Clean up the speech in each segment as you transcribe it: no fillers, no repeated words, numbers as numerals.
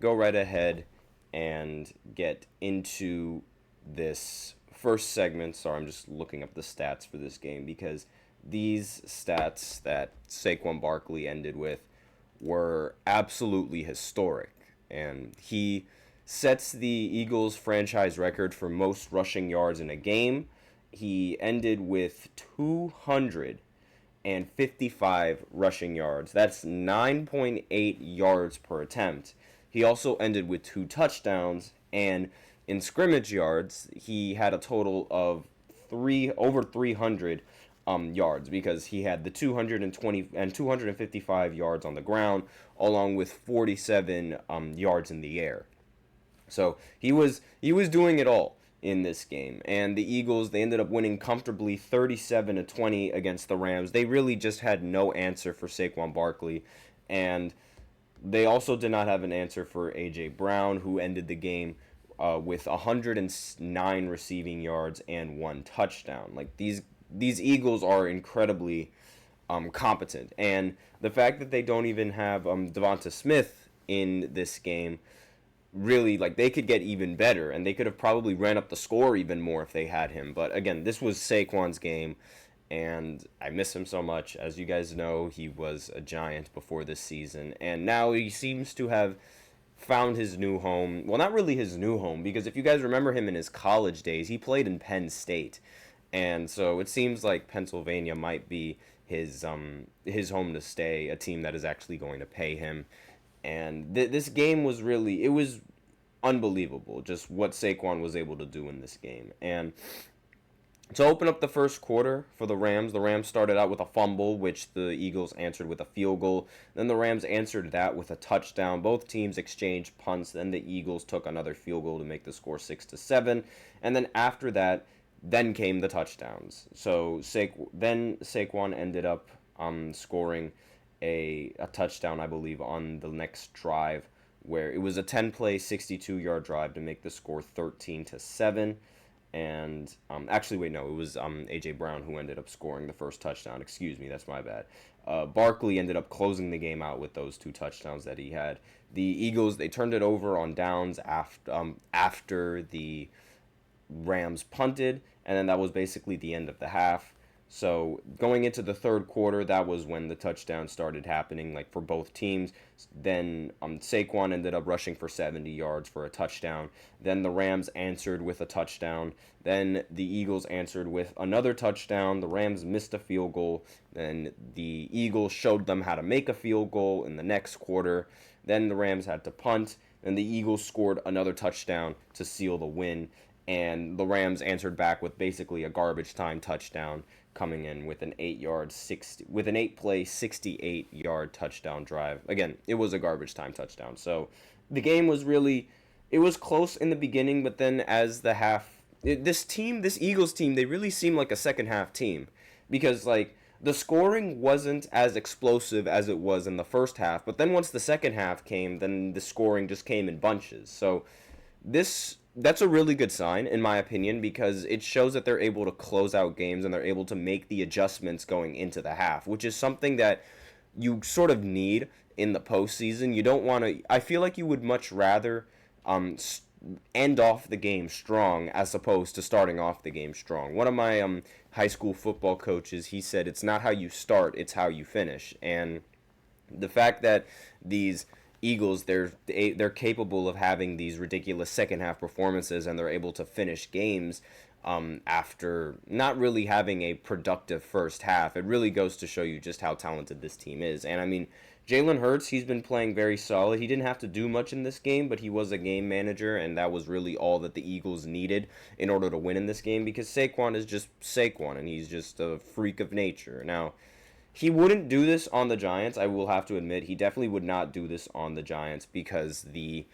go right ahead and get into this first segment. Sorry, I'm just looking up the stats for this game because these stats that Saquon Barkley ended with were absolutely historic. And he sets the Eagles franchise record for most rushing yards in a game. He ended with 255 rushing yards. That's 9.8 yards per attempt. He also ended with 2 touchdowns, and in scrimmage yards, he had a total of over 300 yards because he had the 220 and 255 yards on the ground, along with 47 yards in the air. So he was doing it all in this game. And the Eagles, they ended up winning comfortably 37-20 against the Rams. They really just had no answer for Saquon Barkley, and they also did not have an answer for AJ Brown, who ended the game with 109 receiving yards and 1 touchdown. Like these Eagles are incredibly competent, and the fact that they don't even have Devonta Smith in this game, really, like, they could get even better, and they could have probably ran up the score even more if they had him. But again, this was Saquon's game, and I miss him so much. As you guys know, he was a Giant before this season, and now he seems to have found his new home. Well, not really his new home, because if you guys remember him in his college days, he played in Penn State, and so it seems like Pennsylvania might be his home to stay, a team that is actually going to pay him. And this game was really, it was unbelievable just what Saquon was able to do in this game. And to open up the first quarter for the Rams started out with a fumble, which the Eagles answered with a field goal. Then the Rams answered that with a touchdown. Both teams exchanged punts. Then the Eagles took another field goal to make the score 6-7. And then after that, then came the touchdowns. So then Saquon ended up scoring a touchdown, I believe, on the next drive, where it was a 10-play, 62-yard drive to make the score 13-7. And actually, wait, no, it was AJ Brown who ended up scoring the first touchdown. Excuse me, that's my bad. Barkley ended up closing the game out with those 2 touchdowns that he had. The Eagles, they turned it over on downs after the Rams punted, and then that was basically the end of the half. So going into the third quarter, that was when the touchdowns started happening, like, for both teams. Then Saquon ended up rushing for 70 yards for a touchdown. Then the Rams answered with a touchdown. Then the Eagles answered with another touchdown. The Rams missed a field goal. Then the Eagles showed them how to make a field goal in the next quarter. Then the Rams had to punt. Then the Eagles scored another touchdown to seal the win. And the Rams answered back with basically a garbage time touchdown, coming in with an 8-play, 68-yard touchdown drive. Again, it was a garbage time touchdown. So the game was really, it was close in the beginning, but then as the this Eagles team, they really seemed like a second half team, because, like, the scoring wasn't as explosive as it was in the first half, but then once the second half came, then the scoring just came in bunches. So that's a really good sign, in my opinion, because it shows that they're able to close out games and they're able to make the adjustments going into the half, which is something that you sort of need in the postseason. You don't want to. I feel like you would much rather end off the game strong as opposed to starting off the game strong. One of my high school football coaches, he said, it's not how you start, it's how you finish. And the fact that these Eagles, they're capable of having these ridiculous second half performances, and they're able to finish games after not really having a productive first half. It really goes to show you just how talented this team is. And I mean, Jalen Hurts, he's been playing very solid. He didn't have to do much in this game, but he was a game manager, and that was really all that the Eagles needed in order to win in this game, because Saquon is just Saquon, and he's just a freak of nature. Now, he wouldn't do this on the Giants, I will have to admit. He definitely would not do this on the Giants, because the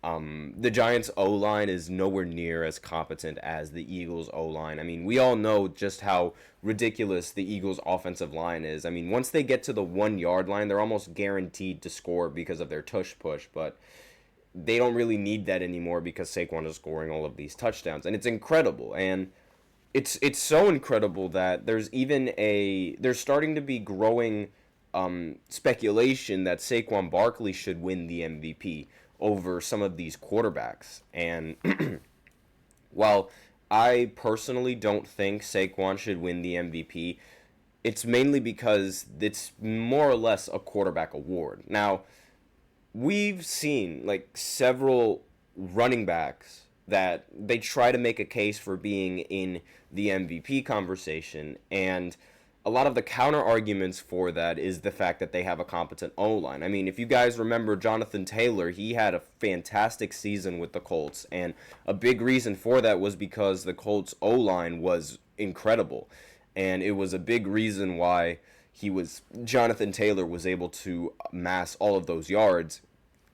Giants' O-line is nowhere near as competent as the Eagles' O-line. I mean, we all know just how ridiculous the Eagles' offensive line is. I mean, once they get to the 1-yard line, they're almost guaranteed to score because of their tush push, but they don't really need that anymore because Saquon is scoring all of these touchdowns, and it's incredible. And it's so incredible that there's starting to be growing speculation that Saquon Barkley should win the MVP over some of these quarterbacks. And while I personally don't think Saquon should win the MVP, it's mainly because it's more or less a quarterback award. Now, we've seen like several running backs that they try to make a case for being in the MVP conversation, and a lot of the counter arguments for that is the fact that they have a competent O-line. I mean, if you guys remember Jonathan Taylor, he had a fantastic season with the Colts, and a big reason for that was because the Colts O-line was incredible, and it was a big reason why Jonathan Taylor was able to amass all of those yards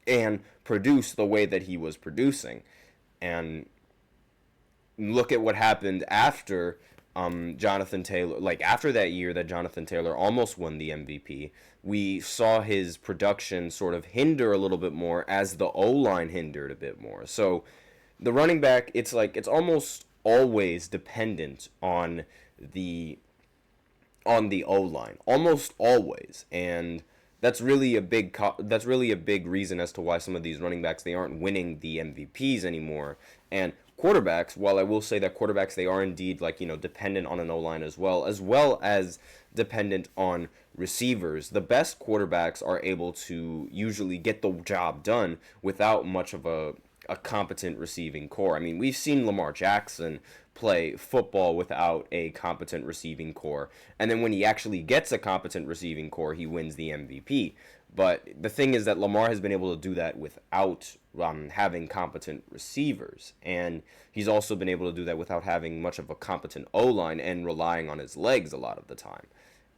and produce the way that he was producing. And look at what happened after Jonathan Taylor, like after that year that Jonathan Taylor almost won the MVP. We saw his production sort of hinder a little bit more as the O-line hindered a bit more. So the running back, it's almost always dependent on the O-line, almost always. And that's really a big reason as to why some of these running backs, they aren't winning the MVPs anymore. And quarterbacks, while I will say that quarterbacks, they are indeed dependent on an O-line as well as dependent on receivers. The best quarterbacks are able to usually get the job done without much of a competent receiving core. I mean, we've seen Lamar Jackson play football without a competent receiving core, and then when he actually gets a competent receiving core, he wins the MVP. But the thing is that Lamar has been able to do that without having competent receivers, and he's also been able to do that without having much of a competent O-line and relying on his legs a lot of the time.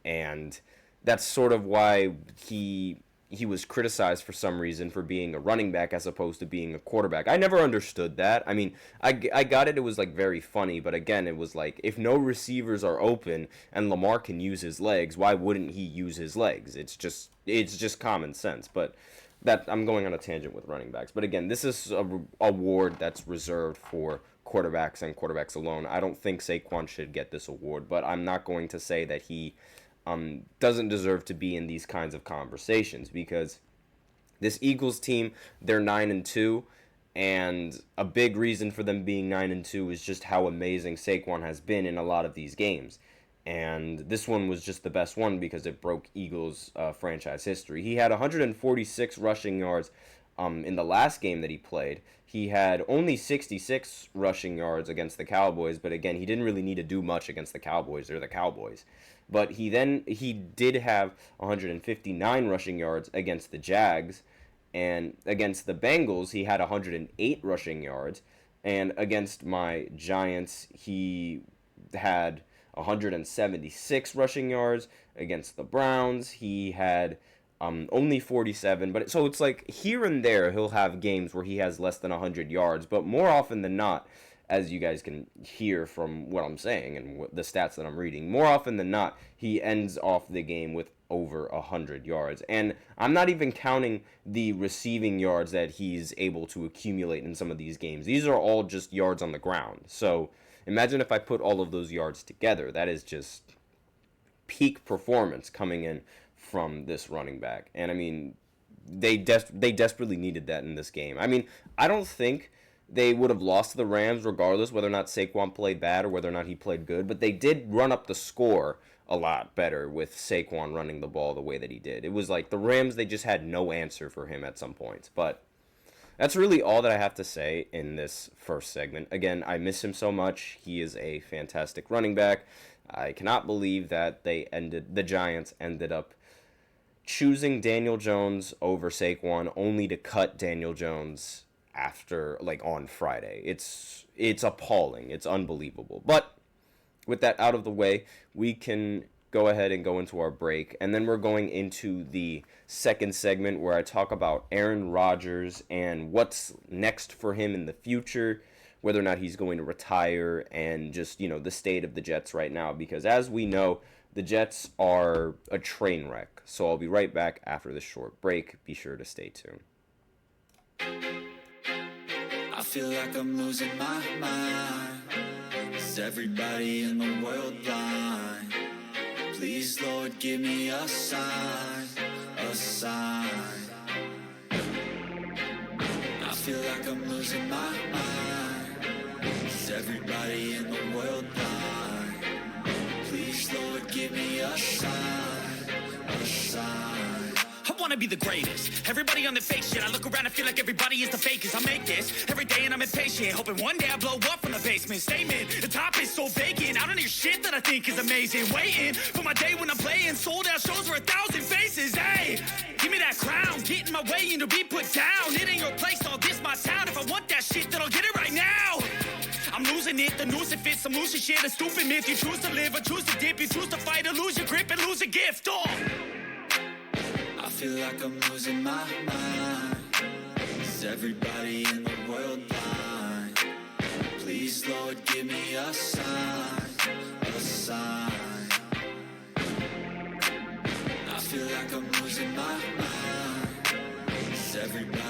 And that's sort of why he was criticized for some reason for being a running back as opposed to being a quarterback. I never understood that. I mean, I got it. It was very funny, but again, it was if no receivers are open and Lamar can use his legs, why wouldn't he use his legs? It's just common sense. But that I'm going on a tangent with running backs. But again, this is a award that's reserved for quarterbacks and quarterbacks alone. I don't think Saquon should get this award, but I'm not going to say that he doesn't deserve to be in these kinds of conversations, because this Eagles team, they're 9-2, and a big reason for them being 9-2 is just how amazing Saquon has been in a lot of these games. And this one was just the best one because it broke Eagles franchise history. He had 146 rushing yards in the last game that he played. He had only 66 rushing yards against the Cowboys, but again, he didn't really need to do much against the Cowboys. They're the Cowboys. But he did have 159 rushing yards against the Jags, and against the Bengals, he had 108 rushing yards, and against my Giants, he had 176 rushing yards. Against the Browns, he had only 47, but so it's here and there he'll have games where he has less than 100 yards, but more often than not, as you guys can hear from what I'm saying and the stats that I'm reading, more often than not, he ends off the game with over 100 yards. And I'm not even counting the receiving yards that he's able to accumulate in some of these games. These are all just yards on the ground. So imagine if I put all of those yards together. That is just peak performance coming in from this running back. And I mean, they desperately needed that in this game. I mean, I don't think they would have lost to the Rams regardless whether or not Saquon played bad or whether or not he played good, but they did run up the score a lot better with Saquon running the ball the way that he did. It was the Rams, they just had no answer for him at some points. But that's really all that I have to say in this first segment. Again, I miss him so much. He is a fantastic running back. I cannot believe that the Giants ended up choosing Daniel Jones over Saquon only to cut Daniel Jones after on Friday. It's appalling. It's unbelievable. But with that out of the way, we can go ahead and go into our break, and then we're going into the second segment where I talk about Aaron Rodgers and what's next for him in the future, whether or not he's going to retire, and just the state of the Jets right now, because as we know, the Jets are a train wreck. So I'll be right back after this short break. Be sure to stay tuned. I feel like I'm losing my mind. Is everybody in the world blind? Please, Lord, give me a sign, a sign. feel like I'm losing my mind. Is everybody in the world blind? Please, Lord, give me a sign, a sign. I wanna be the greatest. Everybody on the fake shit. I look around and feel like everybody is the fakest. I make this every day and I'm impatient, hoping one day I blow up from the basement. Statement, the top is so vacant. I don't hear shit that I think is amazing. Waiting for my day when I'm playing sold out shows for 1,000 faces. Hey, give me that crown, get in my way and to be put down. It ain't your place, all this my town. If I want that shit, then I'll get it right now. I'm losing it, the noose it fits, some losing shit, a stupid myth. You choose to live or choose to dip, you choose to fight or lose your grip and lose a gift. Oh. I feel like I'm losing my mind. Is everybody in the world blind? Please, Lord, give me a sign, a sign. I feel like I'm losing my mind. Is everybody